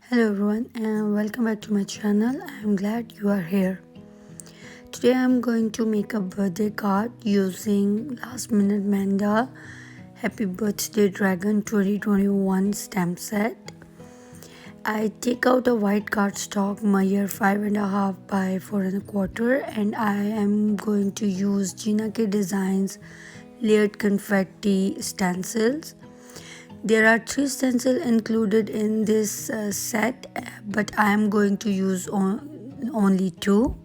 Hello everyone and welcome back to my channel. I am glad you are here. Today I am going to make a birthday card using Last Minute Manda Happy Birthday Dragon 2021 stamp set. I take out a white cardstock measure 5.5 by 4.25 and I am going to use Gina Designs layered confetti stencils. There are 3 stencils included in this set, but I am going to use only 2.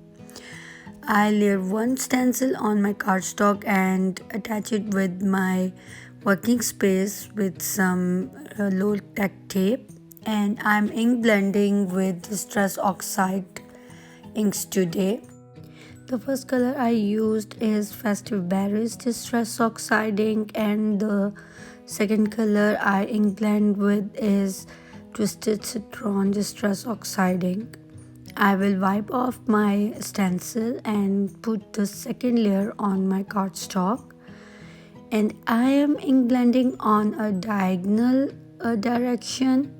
I layer one stencil on my cardstock and attach it with my working space with some low-tech tape. And I'm ink blending with Distress Oxide inks today. The first color I used is Festive Berries Distress Oxide ink, and the second color I ink blend with is Twisted Citron Distress Oxide ink. I will wipe off my stencil and put the second layer on my cardstock, and I am ink blending on a diagonal direction.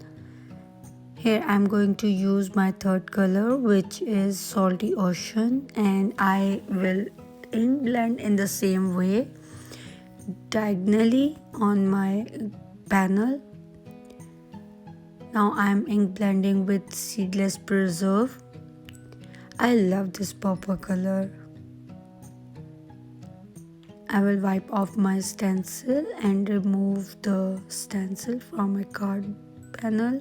Here I'm going to use my third color, which is Salty Ocean, and I will ink blend in the same way diagonally on my panel. Now I'm ink blending with Seedless Preserve. I love this purple color. I will wipe off my stencil and remove the stencil from my card panel.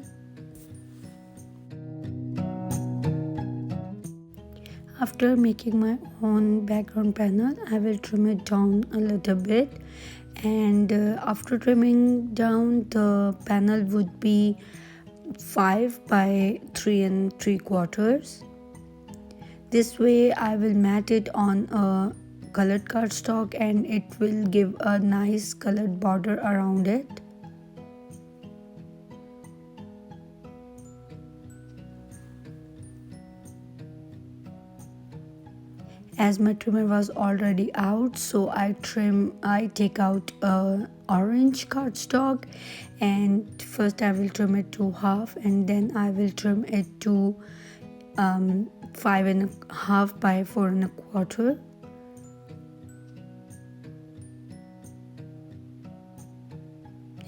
After making my own background panel, I will trim it down a little bit, and after trimming down, the panel would be 5 by 3 3/4. This way I will mat it on a colored cardstock and it will give a nice colored border around it. As my trimmer was already out, so I take out a orange cardstock, and first I will trim it to half and then I will trim it to 5.5 by 4.25.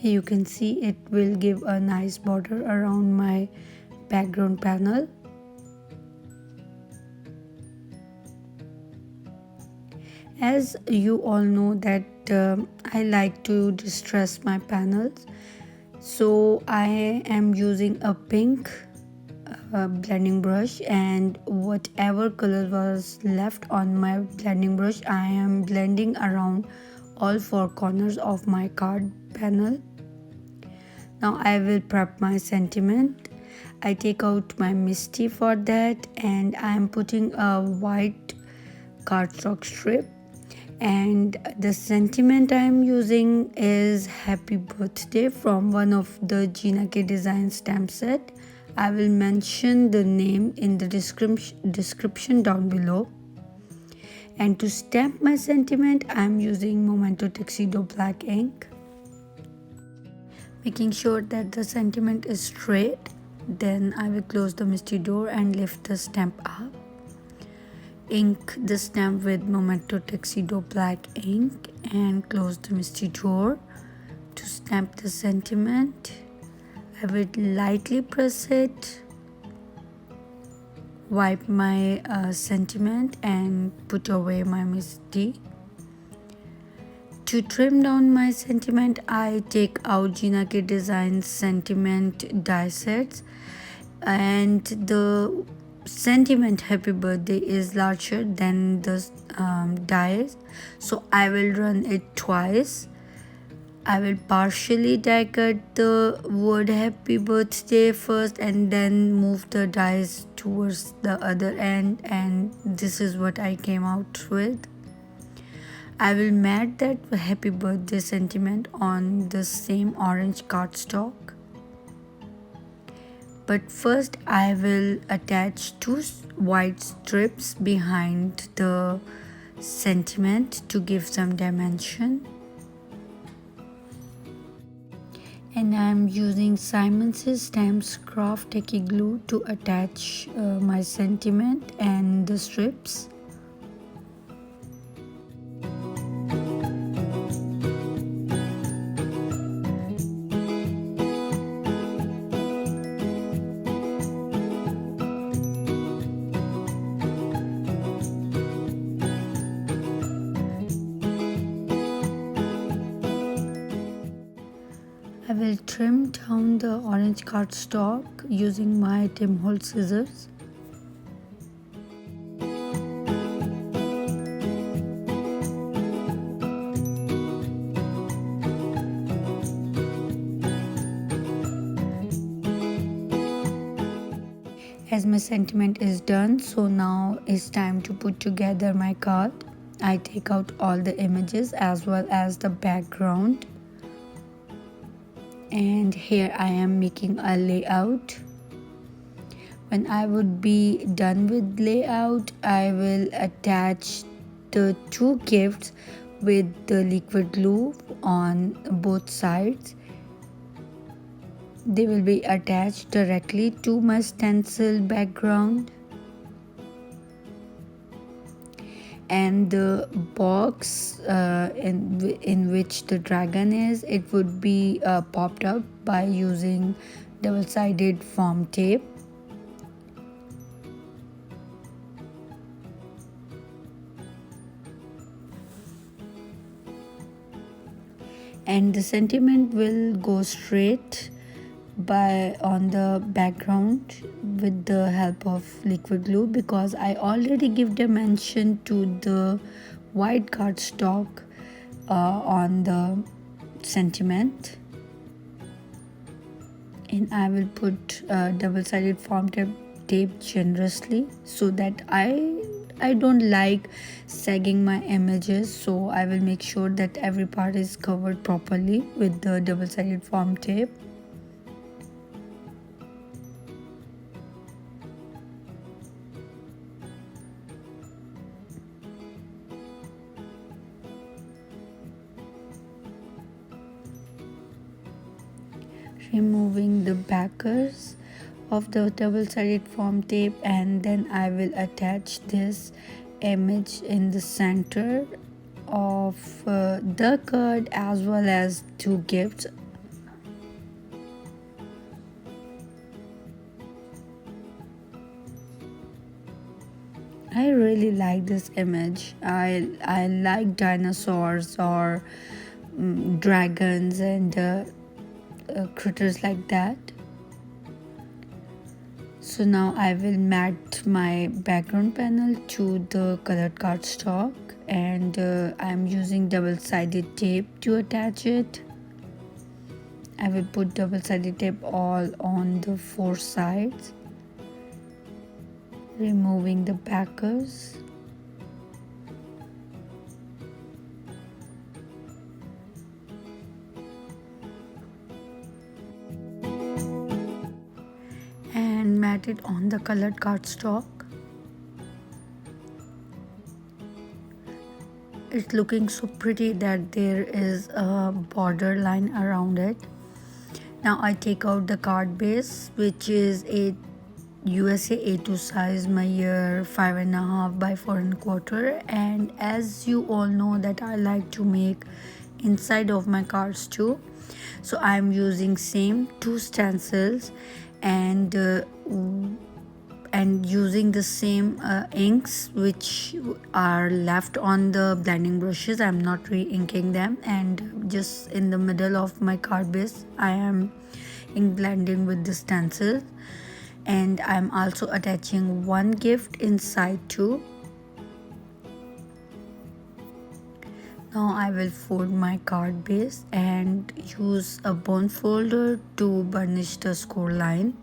You can see it will give a nice border around my background panel. As you all know that I like to distress my panels, so I am using a pink blending brush, and whatever color was left on my blending brush, I am blending around all 4 corners of my card panel. Now I will prep my sentiment. I take out my Misti for that, and I am putting a white cardstock strip, and the sentiment I am using is Happy Birthday from one of the Gina Design stamp set. I will mention the name in the description down below. And to stamp my sentiment, I am using Memento Tuxedo black ink. Making sure that the sentiment is straight, then I will close the Misti door and lift the stamp up. Ink the stamp with Memento Tuxedo black ink and close the Misti door. To stamp the sentiment, I will lightly press it, wipe my sentiment and put away my Misti. To trim down my sentiment, I take out Gina Designs sentiment die sets, and the sentiment Happy Birthday is larger than the dies, so I will run it twice. I will partially die cut the word Happy Birthday first and then move the dies towards the other end, and this is what I came out with. I will mat that Happy Birthday sentiment on the same orange cardstock. But first I will attach 2 white strips behind the sentiment to give some dimension. And I'm using Simon's Stamps Craft Techie Glue to attach my sentiment and the strips. I will trim down the orange cardstock using my Holtz Scissors. As my sentiment is done, so now it's time to put together my card. I take out all the images as well as the background. And here I am making a layout. When I would be done with layout, I will attach the two gifts with the liquid glue on both sides. They will be attached directly to my stencil background. And the box in which the dragon is, it would be popped up by using double-sided foam tape. And the sentiment will go straight on the background with the help of liquid glue, because I already give dimension to the white cardstock on the sentiment. And I will put double-sided foam tape generously, so that I don't like sagging my images, so I will make sure that every part is covered properly with the double-sided foam tape. Removing the backers of the double-sided foam tape, and then I will attach this image in the center of the card as well as two gifts. I really like this image. I like dinosaurs or dragons and critters like that. So now I will mat my background panel to the colored cardstock, and I'm using double-sided tape to attach it. I will put double-sided tape all on the four sides, removing the backers. And mat it on the colored cardstock. It's looking so pretty that there is a border line around it. Now I take out the card base, which is a USA A2 size, measure 5.5 by 4.25, and as you all know that I like to make inside of my cards too, so I'm using same two stencils and using the same inks which are left on the blending brushes. I'm not re-inking them, and just in the middle of my card base I am ink blending with the stencil, and I'm also attaching one gift inside too. Now I will fold my card base and use a bone folder to burnish the score line.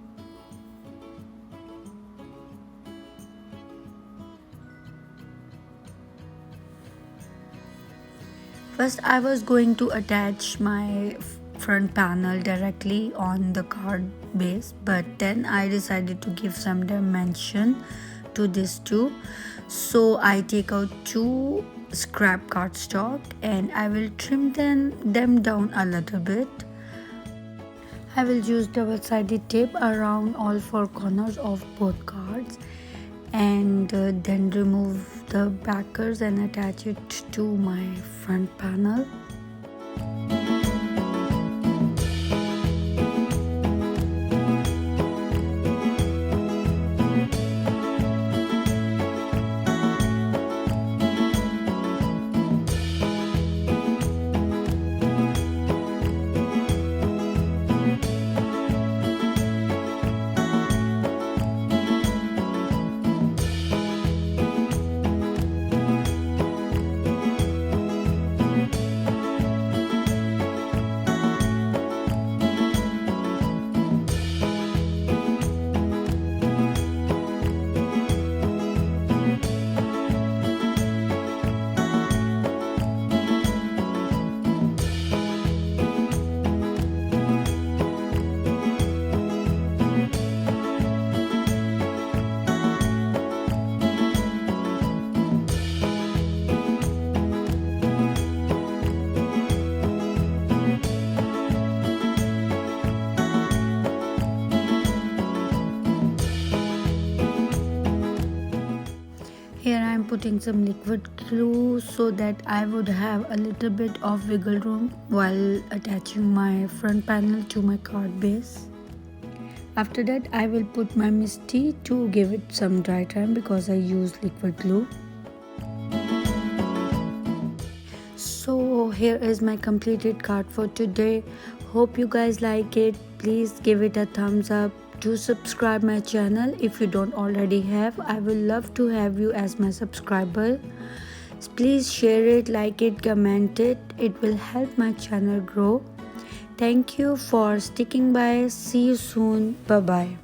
First I was going to attach my front panel directly on the card base, but then I decided to give some dimension to this too. So I take out two scrap cardstock and I will trim them down a little bit. I will use double-sided tape around all four corners of both cards and then remove the backers and attach it to my front panel. Here I am putting some liquid glue so that I would have a little bit of wiggle room while attaching my front panel to my card base. After that I will put my Misti to give it some dry time because I use liquid glue. So here is my completed card for today. Hope you guys like it. Please give it a thumbs up. Do subscribe my channel if you don't already have. I will love to have you as my subscriber. Please share it, like it, comment it. It will help my channel grow. Thank you for sticking by. See you soon. Bye bye.